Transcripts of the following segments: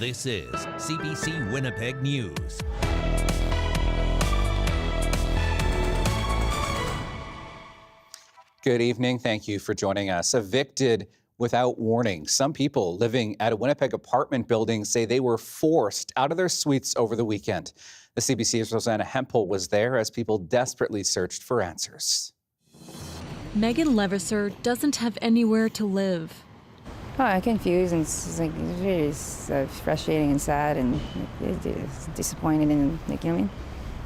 This is CBC Winnipeg News. Good evening. Thank you for joining us. Evicted without warning. Some people living at a Winnipeg apartment building say they were forced out of their suites over the weekend. The CBC's Rosanna Hempel was there as people desperately searched for answers. Megan Levisser doesn't have anywhere to live. Oh, I'm confused, and it's really frustrating and sad, and it's disappointed, and you know what I mean?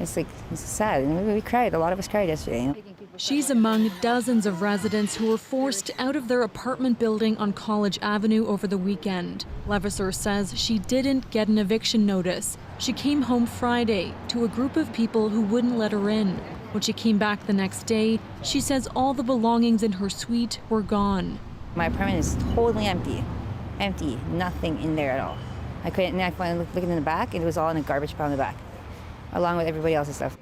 It's sad, and we cried. A lot of us cried yesterday. She's among dozens of residents who were forced out of their apartment building on College Avenue over the weekend. Levisser says she didn't get an eviction notice. She came home Friday to a group of people who wouldn't let her in. When she came back the next day, she says all the belongings in her suite were gone. My apartment is totally empty, nothing in there at all. I couldn't. I went looking in the back, and it was all in a garbage pile in the back, along with everybody else's stuff.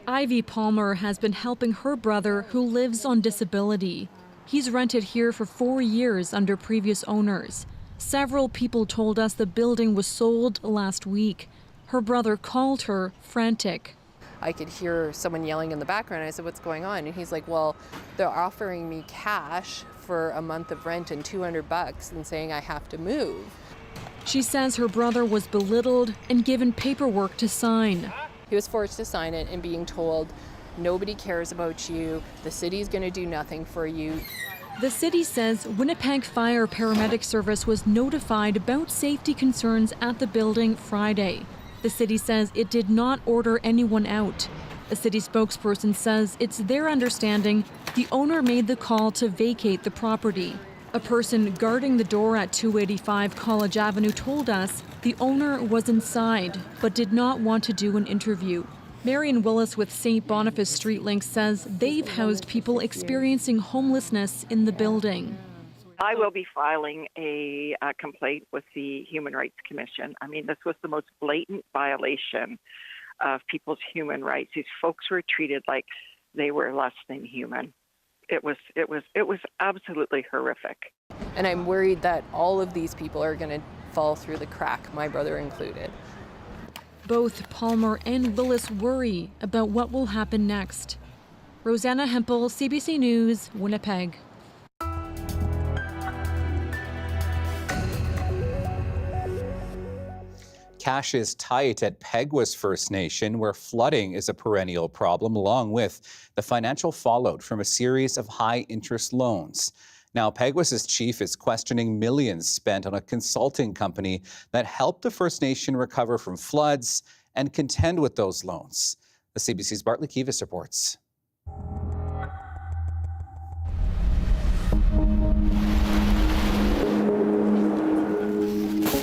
Ivy Palmer has been helping her brother who lives on disability. He's rented here for 4 years under previous owners. Several people told us the building was sold last week. Her brother called her frantic. I could hear someone yelling in the background. I said, "What's going on?" And he's like, "Well, they're offering me cash for a month of rent and $200 and saying I have to move." She says her brother was belittled and given paperwork to sign. He was forced to sign it and being told, "Nobody cares about you. The city's going to do nothing for you." The city says Winnipeg Fire Paramedic Service was notified about safety concerns at the building Friday. The city says it did not order anyone out. A city spokesperson says it's their understanding the owner made the call to vacate the property. A person guarding the door at 285 College Avenue told us the owner was inside but did not want to do an interview. Marion Willis with St. Boniface Street Link says they've housed people experiencing homelessness in the building. I will be filing a complaint with the Human Rights Commission. I mean, this was the most blatant violation of people's human rights. These folks were treated like they were less than human. It was absolutely horrific. And I'm worried that all of these people are going to fall through the crack, my brother included. Both Palmer and Willis worry about what will happen next. Rosanna Hempel, CBC News, Winnipeg. Cash is tight at Peguis First Nation, where flooding is a perennial problem, along with the financial fallout from a series of high-interest loans. Now, Peguis's chief is questioning millions spent on a consulting company that helped the First Nation recover from floods and contend with those loans. The CBC's Bartley Kivas reports.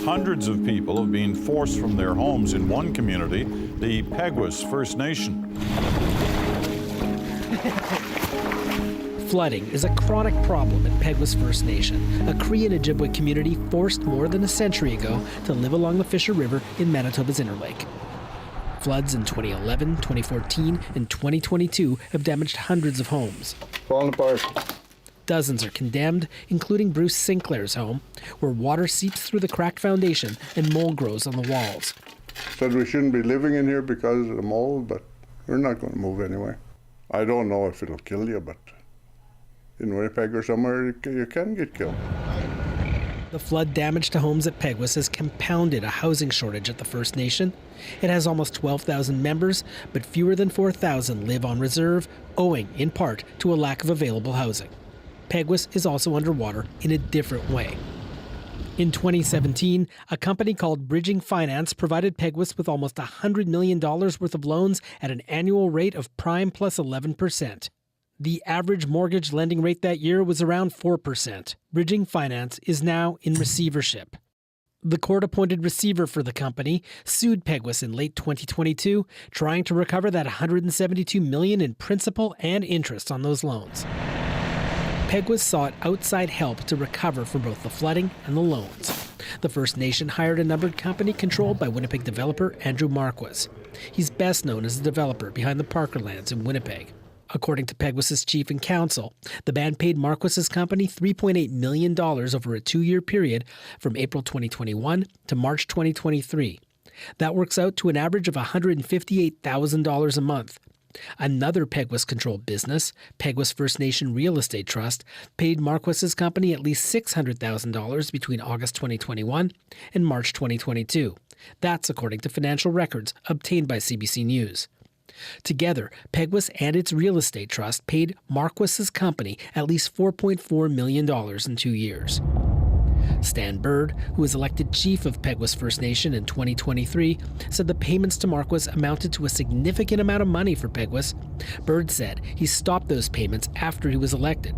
Hundreds of people have been forced from their homes in one community, the Peguis First Nation. Flooding is a chronic problem at Peguis First Nation, a Cree and Ojibwe community forced more than a century ago to live along the Fisher River in Manitoba's Inner Lake. Floods in 2011, 2014, and 2022 have damaged hundreds of homes. Falling apart. Dozens are condemned, including Bruce Sinclair's home, where water seeps through the cracked foundation and mold grows on the walls. Said we shouldn't be living in here because of the mold, but we're not going to move anyway. I don't know if it'll kill you, but in Winnipeg or somewhere, you can get killed. The flood damage to homes at Peguis has compounded a housing shortage at the First Nation. It has almost 12,000 members, but fewer than 4,000 live on reserve, owing in part to a lack of available housing. Peguis is also underwater in a different way. In 2017, a company called Bridging Finance provided Peguis with almost $100 million worth of loans at an annual rate of prime plus 11%. The average mortgage lending rate that year was around 4%. Bridging Finance is now in receivership. The court-appointed receiver for the company sued Peguis in late 2022, trying to recover that $172 million in principal and interest on those loans. Peguis sought outside help to recover from both the flooding and the loans. The First Nation hired a numbered company controlled by Winnipeg developer Andrew Marquis. He's best known as the developer behind the Parker lands in Winnipeg. According to Peguis's chief and counsel, the band paid Marquis's company $3.8 million over a 2-year period from April 2021 to March 2023. That works out to an average of $158,000 a month. Another Peguis-controlled business, Peguis First Nation Real Estate Trust, paid Marquis's company at least $600,000 between August 2021 and March 2022. That's according to financial records obtained by CBC News. Together, Peguis and its real estate trust paid Marquis's company at least $4.4 million in 2 years. Stan Bird, who was elected chief of Peguis First Nation in 2023, said the payments to Marquis amounted to a significant amount of money for Peguis. Bird said he stopped those payments after he was elected.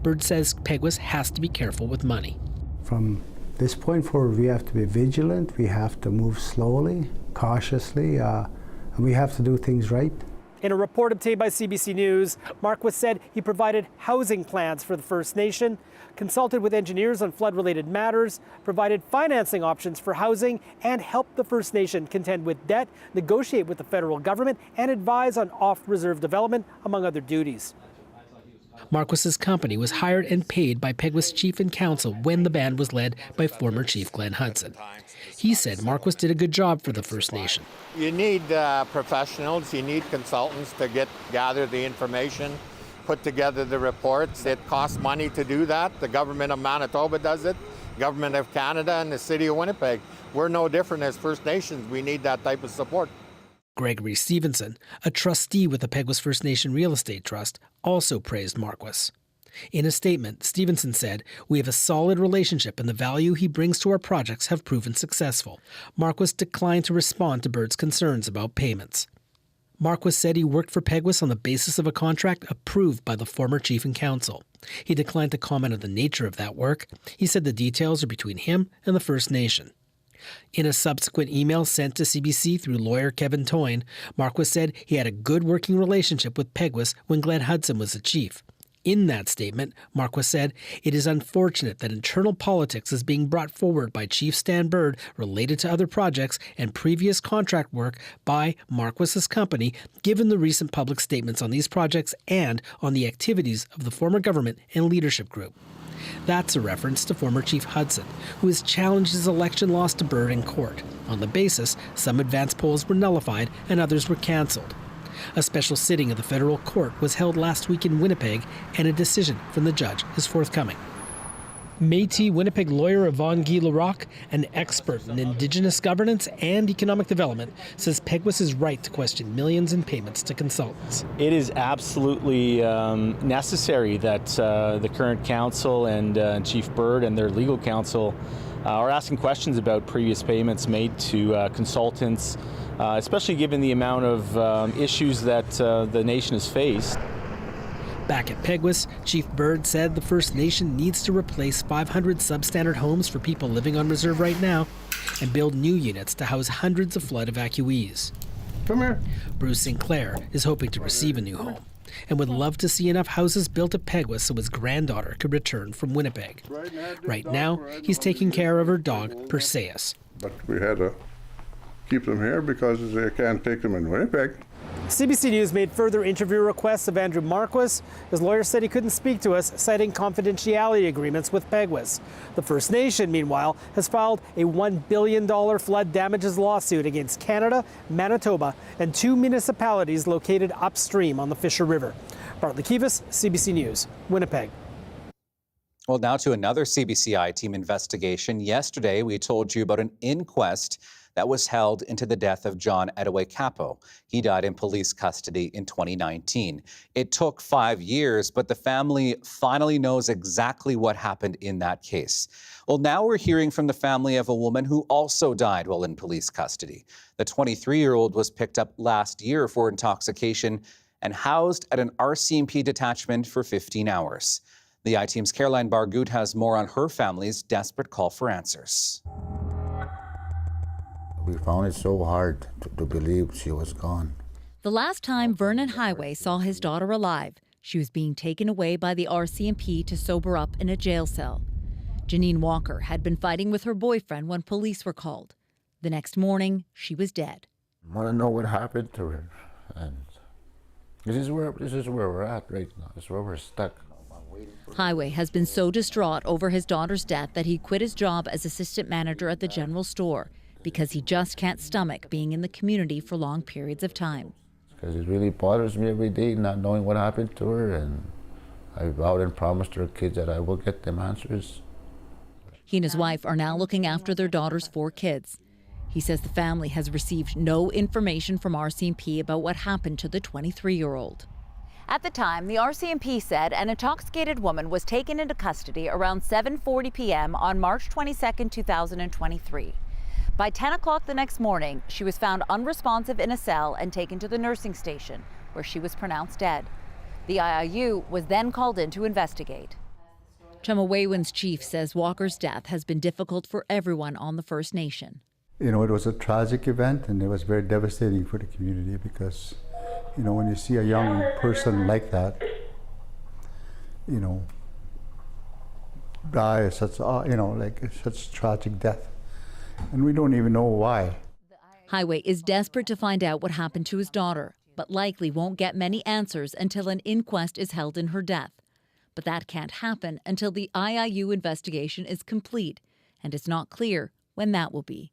Bird says Peguis has to be careful with money. From this point forward, we have to be vigilant, we have to move slowly, cautiously, and we have to do things right. In a report obtained by CBC News, Marquis said he provided housing plans for the First Nation, consulted with engineers on flood-related matters, provided financing options for housing, and helped the First Nation contend with debt, negotiate with the federal government, and advise on off-reserve development, among other duties. Marquis's company was hired and paid by Peguis chief and counsel when the band was led by former Chief Glenn Hudson. He said Marquis did a good job for the First Nation. You need professionals, you need consultants to gather the information, put together the reports. It costs money to do that. The government of Manitoba does it, government of Canada, and the city of Winnipeg. We're no different as First Nations. We need that type of support. Gregory Stevenson, a trustee with the Peguis First Nation Real Estate Trust, also praised Marquis. In a statement, Stevenson said, "We have a solid relationship and the value he brings to our projects have proven successful." Marquis declined to respond to Bird's concerns about payments. Marquis said he worked for Peguis on the basis of a contract approved by the former chief and counsel. He declined to comment on the nature of that work. He said the details are between him and the First Nation. In a subsequent email sent to CBC through lawyer Kevin Toyne, Marquis said he had a good working relationship with Peguis when Glenn Hudson was the chief. In that statement, Marquis said, "It is unfortunate that internal politics is being brought forward by Chief Stan Bird related to other projects and previous contract work by Marquis's company, given the recent public statements on these projects and on the activities of the former government and leadership group." That's a reference to former Chief Hudson, who has challenged his election loss to Bird in court. On the basis, some advance polls were nullified and others were cancelled. A special sitting of the federal court was held last week in Winnipeg, and a decision from the judge is forthcoming. Métis Winnipeg lawyer Yvonne Guy Larocque, an expert in Indigenous governance and economic development, says Peguis is right to question millions in payments to consultants. It is absolutely necessary that the current council and Chief Bird and their legal counsel are asking questions about previous payments made to consultants, especially given the amount of issues that the nation has faced. Back at Peguis, Chief Bird said the First Nation needs to replace 500 substandard homes for people living on reserve right now and build new units to house hundreds of flood evacuees. Come here. Bruce Sinclair is hoping to receive a new home and would love to see enough houses built at Peguis so his granddaughter could return from Winnipeg. Right now, he's taking care of her dog, Perseus. But we had to keep them here because they can't take them in Winnipeg. CBC News made further interview requests of Andrew Marquis. His lawyer said he couldn't speak to us, citing confidentiality agreements with Peguis. The First Nation, meanwhile, has filed a $1 billion flood damages lawsuit against Canada, Manitoba, and 2 municipalities located upstream on the Fisher River. Bartley Kivas, CBC News, Winnipeg. Well, now to another CBCI team investigation. Yesterday, we told you about an inquest that was held into the death of John Edaway Capo. He died in police custody in 2019. It took 5 years, but the family finally knows exactly what happened in that case. Well, now we're hearing from the family of a woman who also died while in police custody. The 23-year-old was picked up last year for intoxication and housed at an RCMP detachment for 15 hours. The I-Team's Caroline Bargout has more on her family's desperate call for answers. We found it so hard to believe she was gone. The last time Vernon Highway saw his daughter alive, she was being taken away by the RCMP to sober up in a jail cell. Janine Walker had been fighting with her boyfriend when police were called. The next morning, she was dead. I want to know what happened to her. And This is where we're at right now. This is where we're stuck. Highway has been so distraught over his daughter's death that he quit his job as assistant manager at the general store because he just can't stomach being in the community for long periods of time. Because it really bothers me every day not knowing what happened to her, and I vowed and promised her kids that I will get them answers. He and his wife are now looking after their daughter's 4 kids. He says the family has received no information from RCMP about what happened to the 23-year-old. At the time, the RCMP said an intoxicated woman was taken into custody around 7:40 p.m. on March 22, 2023. By 10 o'clock the next morning, she was found unresponsive in a cell and taken to the nursing station, where she was pronounced dead. The IIU was then called in to investigate. Chemawaywin's chief says Walker's death has been difficult for everyone on the First Nation. You know, it was a tragic event, and it was very devastating for the community because, you know, when you see a young person like that, you know, die such, you know, like such tragic death, and we don't even know why. Highway is desperate to find out what happened to his daughter, but likely won't get many answers until an inquest is held in her death. But that can't happen until the IIU investigation is complete, and it's not clear when that will be.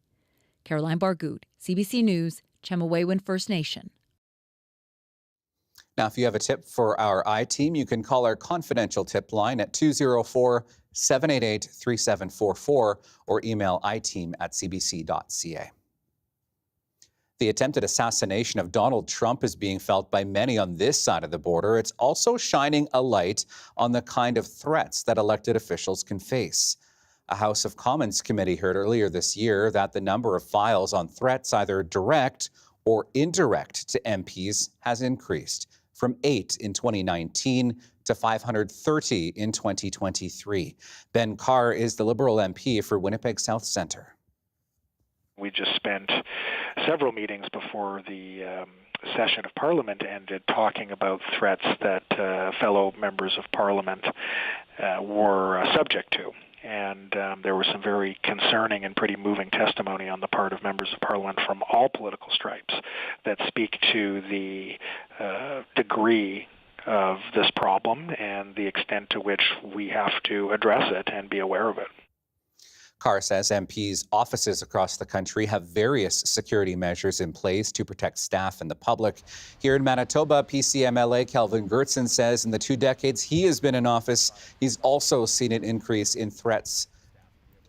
Caroline Bargood, CBC News, Chemawaywin First Nation. Now, if you have a tip for our I-Team, you can call our confidential tip line at 204-788-3744 or email iteam@cbc.ca. The attempted assassination of Donald Trump is being felt by many on this side of the border. It's also shining a light on the kind of threats that elected officials can face. A House of Commons committee heard earlier this year that the number of files on threats, either direct or indirect to MPs, has increased from 8 in 2019 to 530 in 2023. Ben Carr is the Liberal MP for Winnipeg South Centre. We just spent several meetings before the session of Parliament ended talking about threats that fellow members of Parliament were subject to. And there was some very concerning and pretty moving testimony on the part of members of Parliament from all political stripes that speak to the degree of this problem and the extent to which we have to address it and be aware of it. Carr says MPs' offices across the country have various security measures in place to protect staff and the public. Here in Manitoba, PCMLA Kelvin Gertson says in the 2 decades he has been in office, he's also seen an increase in threats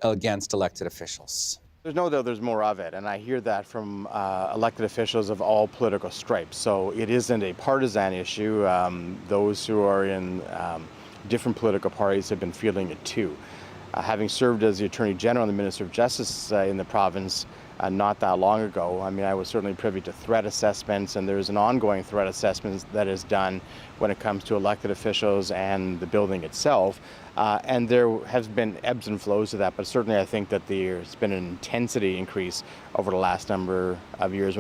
against elected officials. There's no doubt there's more of it, and I hear that from elected officials of all political stripes. So it isn't a partisan issue. Those who are in different political parties have been feeling it too. Having served as the Attorney General and the Minister of Justice in the province not that long ago, I mean, I was certainly privy to threat assessments, and there's an ongoing threat assessment that is done when it comes to elected officials and the building itself. And there has been ebbs and flows to that, but certainly I think that there's been an intensity increase over the last number of years.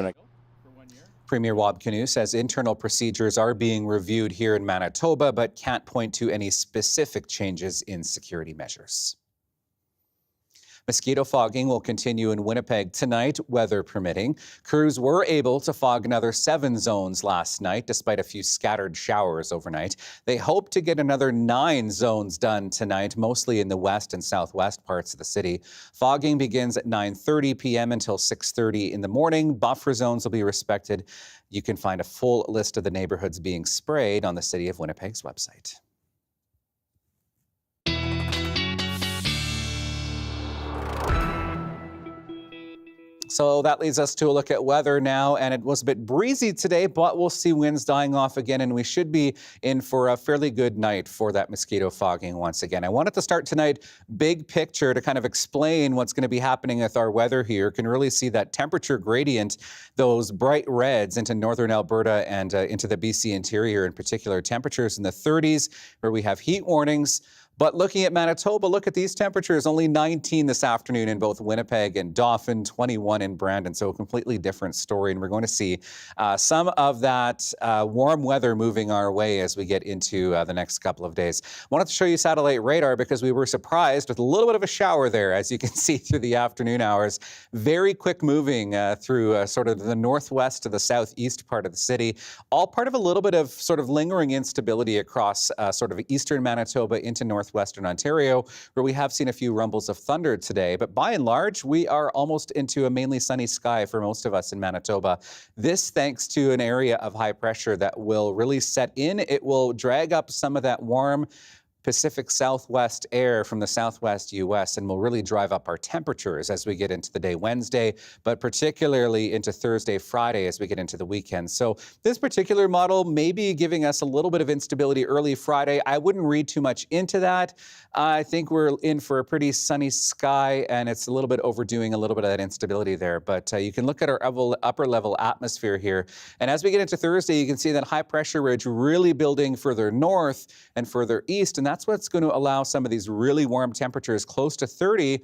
Premier Wab Kinew says internal procedures are being reviewed here in Manitoba, but can't point to any specific changes in security measures. Mosquito fogging will continue in Winnipeg tonight, weather permitting. Crews were able to fog another 7 zones last night, despite a few scattered showers overnight. They hope to get another 9 zones done tonight, mostly in the west and southwest parts of the city. Fogging begins at 9:30 p.m. until 6:30 in the morning. Buffer zones will be respected. You can find a full list of the neighborhoods being sprayed on the City of Winnipeg's website. So that leads us to a look at weather now, and it was a bit breezy today, but we'll see winds dying off again, and we should be in for a fairly good night for that mosquito fogging once again. I wanted to start tonight big picture to kind of explain what's going to be happening with our weather here. You can really see that temperature gradient, those bright reds into northern Alberta and into the BC interior in particular. Temperatures in the 30s where we have heat warnings. But looking at Manitoba, look at these temperatures. Only 19 this afternoon in both Winnipeg and Dauphin, 21 in Brandon. So a completely different story. And we're going to see some of that warm weather moving our way as we get into the next couple of days. Wanted to show you satellite radar because we were surprised with a little bit of a shower there, as you can see through the afternoon hours. Very quick moving through sort of the northwest to the southeast part of the city. All part of a little bit of sort of lingering instability across sort of eastern Manitoba into northwestern Ontario, where we have seen a few rumbles of thunder today. But by and large, we are almost into a mainly sunny sky for most of us in Manitoba. This thanks to an area of high pressure that will really set in. It will drag up some of that warm Pacific Southwest air from the southwest U.S. and will really drive up our temperatures as we get into the day Wednesday, but particularly into Thursday, Friday as we get into the weekend. So this particular model may be giving us a little bit of instability early Friday. I wouldn't read too much into that. I think we're in for a pretty sunny sky, and it's a little bit overdoing a little bit of that instability there. But you can look at our upper level atmosphere here. And as we get into Thursday, you can see that high pressure ridge really building further north and further east. And that's what's going to allow some of these really warm temperatures close to 30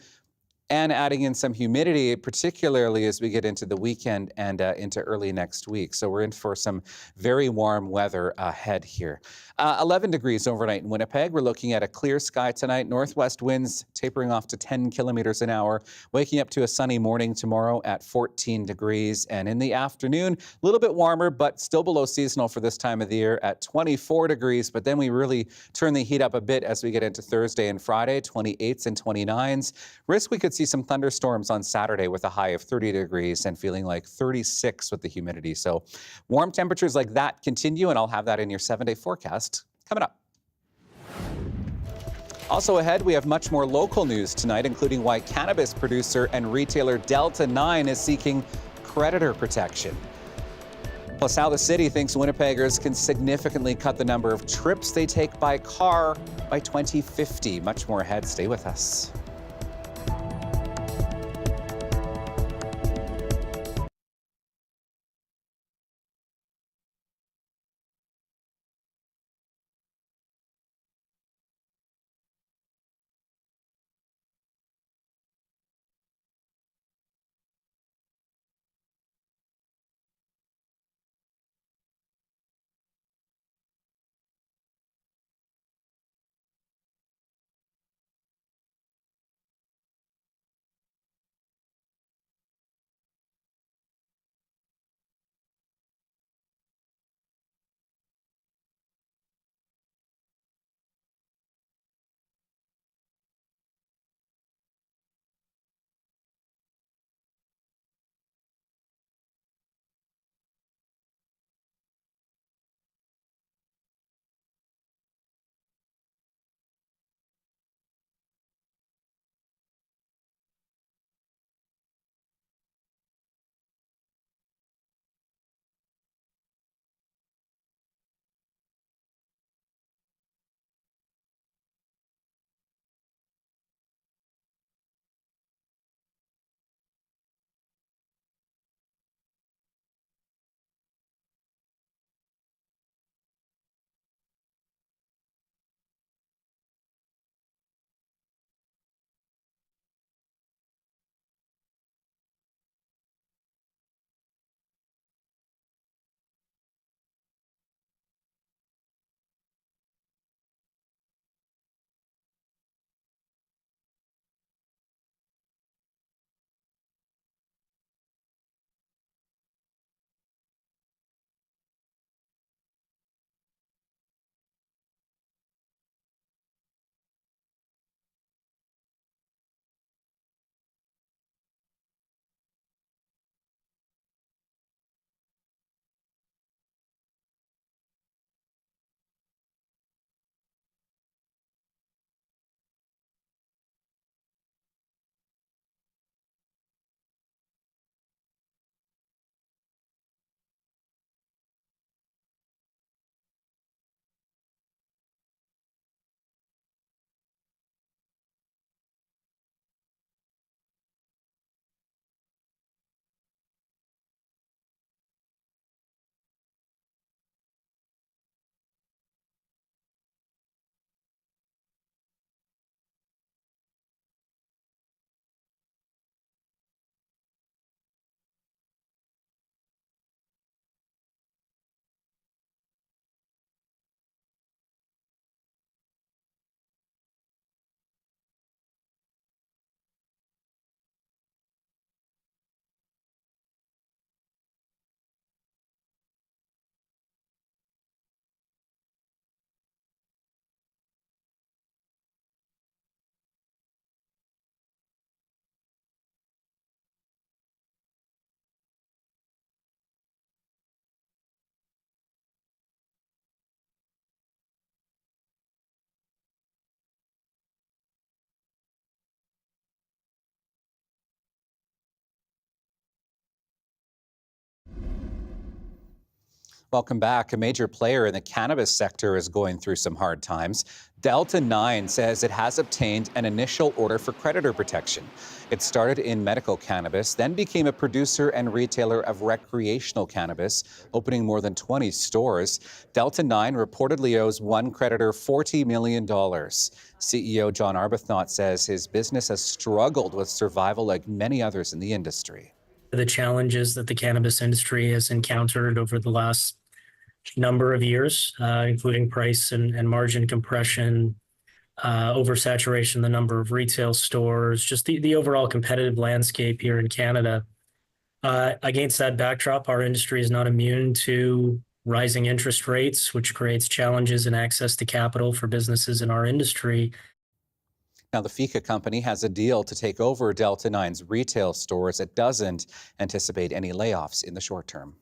and adding in some humidity, particularly as we get into the weekend and into early next week. So we're in for some very warm weather ahead here. 11 degrees overnight in Winnipeg. We're looking at a clear sky tonight. Northwest winds tapering off to 10 kilometers an hour. Waking up to a sunny morning tomorrow at 14 degrees. And in the afternoon, a little bit warmer, but still below seasonal for this time of the year at 24 degrees. But then we really turn the heat up a bit as we get into Thursday and Friday, 28s and 29s. Risk we could see some thunderstorms on Saturday with a high of 30 degrees and feeling like 36 with the humidity. So warm temperatures like that continue, and I'll have that in your 7-day forecast coming up. Also ahead, we have much more local news tonight, including why cannabis producer and retailer Delta 9 is seeking creditor protection. Plus, how the city thinks Winnipeggers can significantly cut the number of trips they take by car by 2050. Much more ahead. Stay with us. Welcome back. A major player in the cannabis sector is going through some hard times. Delta 9 says it has obtained an initial order for creditor protection. It started in medical cannabis, then became a producer and retailer of recreational cannabis, opening more than 20 stores. Delta 9 reportedly owes one creditor $40 million. CEO John Arbuthnot says his business has struggled with survival like many others in the industry. The challenges that the cannabis industry has encountered over the last number of years, including price and margin compression, oversaturation, the number of retail stores, just the overall competitive landscape here in Canada. Against that backdrop, our industry is not immune to rising interest rates, which creates challenges in access to capital for businesses in our industry. Now, the Fika company has a deal to take over Delta 9's retail stores. It doesn't anticipate any layoffs in the short term.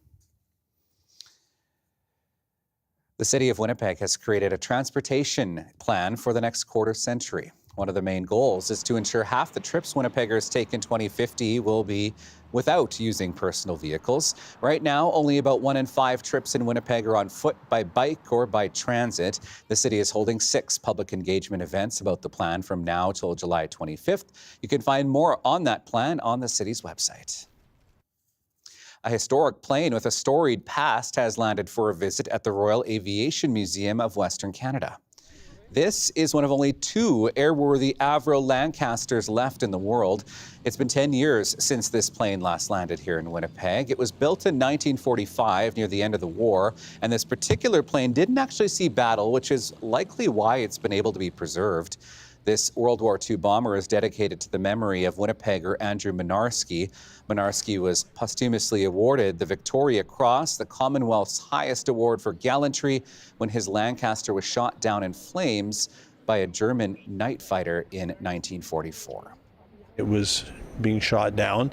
The City of Winnipeg has created a transportation plan for the next quarter century. One of the main goals is to ensure half the trips Winnipeggers take in 2050 will be without using personal vehicles. Right now, only about 1 in 5 trips in Winnipeg are on foot, by bike, or by transit. The city is holding 6 public engagement events about the plan from now till July 25th. You can find more on that plan on the city's website. A historic plane with a storied past has landed for a visit at the Royal Aviation Museum of Western Canada. This is one of only 2 airworthy Avro Lancasters left in the world. It's been 10 years since this plane last landed here in Winnipeg. It was built in 1945 near the end of the war, and this particular plane didn't actually see battle, which is likely why it's been able to be preserved. This World War II bomber is dedicated to the memory of Winnipegger Andrew Mynarski. Mynarski was posthumously awarded the Victoria Cross, the Commonwealth's highest award for gallantry, when his Lancaster was shot down in flames by a German night fighter in 1944. It was being shot down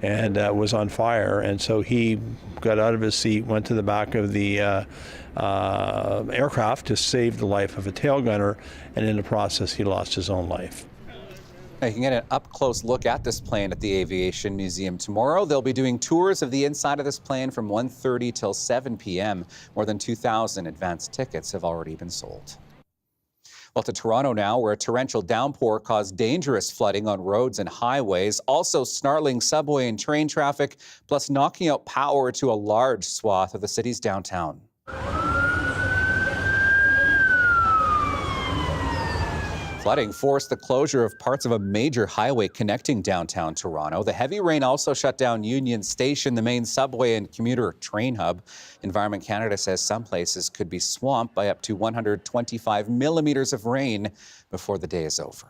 and was on fire, and so he got out of his seat, went to the back of the aircraft to save the life of a tail gunner, and in the process he lost his own life. Now, you can get an up-close look at this plane at the Aviation Museum tomorrow. They'll be doing tours of the inside of this plane from 1:30 till 7 p.m. More than 2,000 advanced tickets have already been sold. Well, to Toronto now, where a torrential downpour caused dangerous flooding on roads and highways, also snarling subway and train traffic, plus knocking out power to a large swath of the city's downtown. Flooding forced the closure of parts of a major highway connecting downtown Toronto. The heavy rain also shut down Union Station, the main subway and commuter train hub. Environment Canada says some places could be swamped by up to 125 millimeters of rain before the day is over.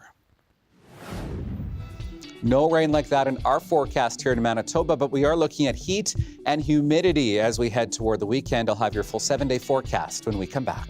No rain like that in our forecast here in Manitoba, but we are looking at heat and humidity as we head toward the weekend. I'll have your full 7-day forecast when we come back.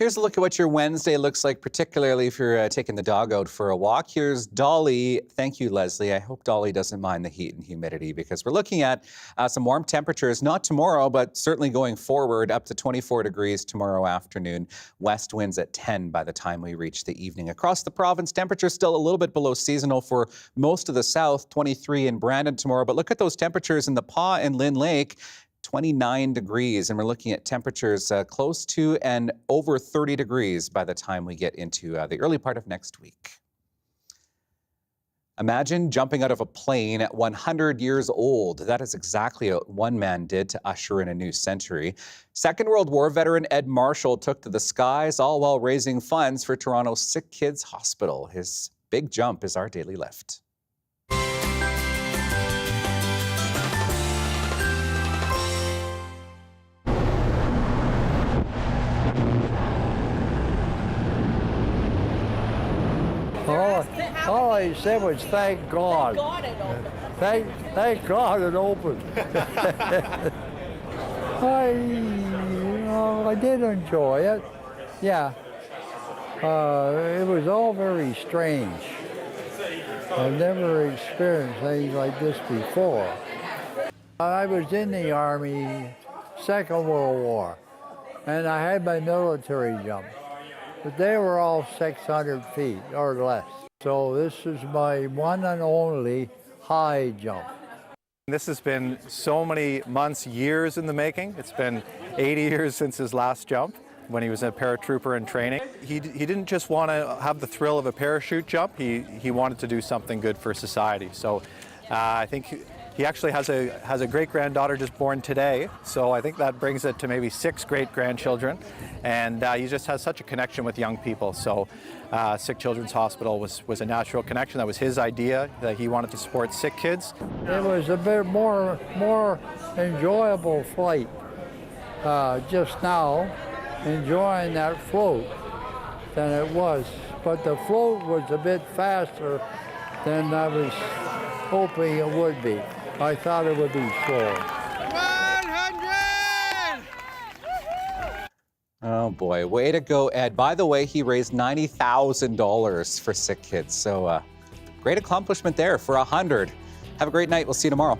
Here's a look at what your Wednesday looks like, particularly if you're taking the dog out for a walk. Here's Dolly. Thank you, Leslie. I hope Dolly doesn't mind the heat and humidity because we're looking at some warm temperatures, not tomorrow, but certainly going forward, up to 24 degrees tomorrow afternoon. West winds at 10 by the time we reach the evening. Across the province, temperatures still a little bit below seasonal for most of the south, 23 in Brandon tomorrow. But look at those temperatures in the Paw and Lynn Lake. 29 degrees, and we're looking at temperatures close to and over 30 degrees by the time we get into the early part of next week. Imagine jumping out of a plane at 100 years old. That is exactly what one man did to usher in a new century. Second World War veteran Ed Marshall took to the skies, all while raising funds for Toronto's Sick Kids Hospital. His big jump is our daily lift. All I said was thank God. Thank God it opened. I did enjoy it. Yeah. It was all very strange. I've never experienced things like this before. I was in the Army, Second World War, and I had my military jump. But they were all 600 feet or less. So this is my one and only high jump. This has been so many months, years in the making. It's been 80 years since his last jump when he was a paratrooper in training. He didn't just want to have the thrill of a parachute jump, he wanted to do something good for society. So I think he actually has a great-granddaughter just born today, so I think that brings it to maybe 6 great-grandchildren, and he just has such a connection with young people. So Sick Children's Hospital was a natural connection. That was his idea, that he wanted to support sick kids. It was a bit more enjoyable flight just now, enjoying that float than it was. But the float was a bit faster than I was hoping it would be. I thought it would be slower. 100! Oh boy, way to go, Ed. By the way, he raised $90,000 for sick kids. So great accomplishment there for 100. Have a great night. We'll see you tomorrow.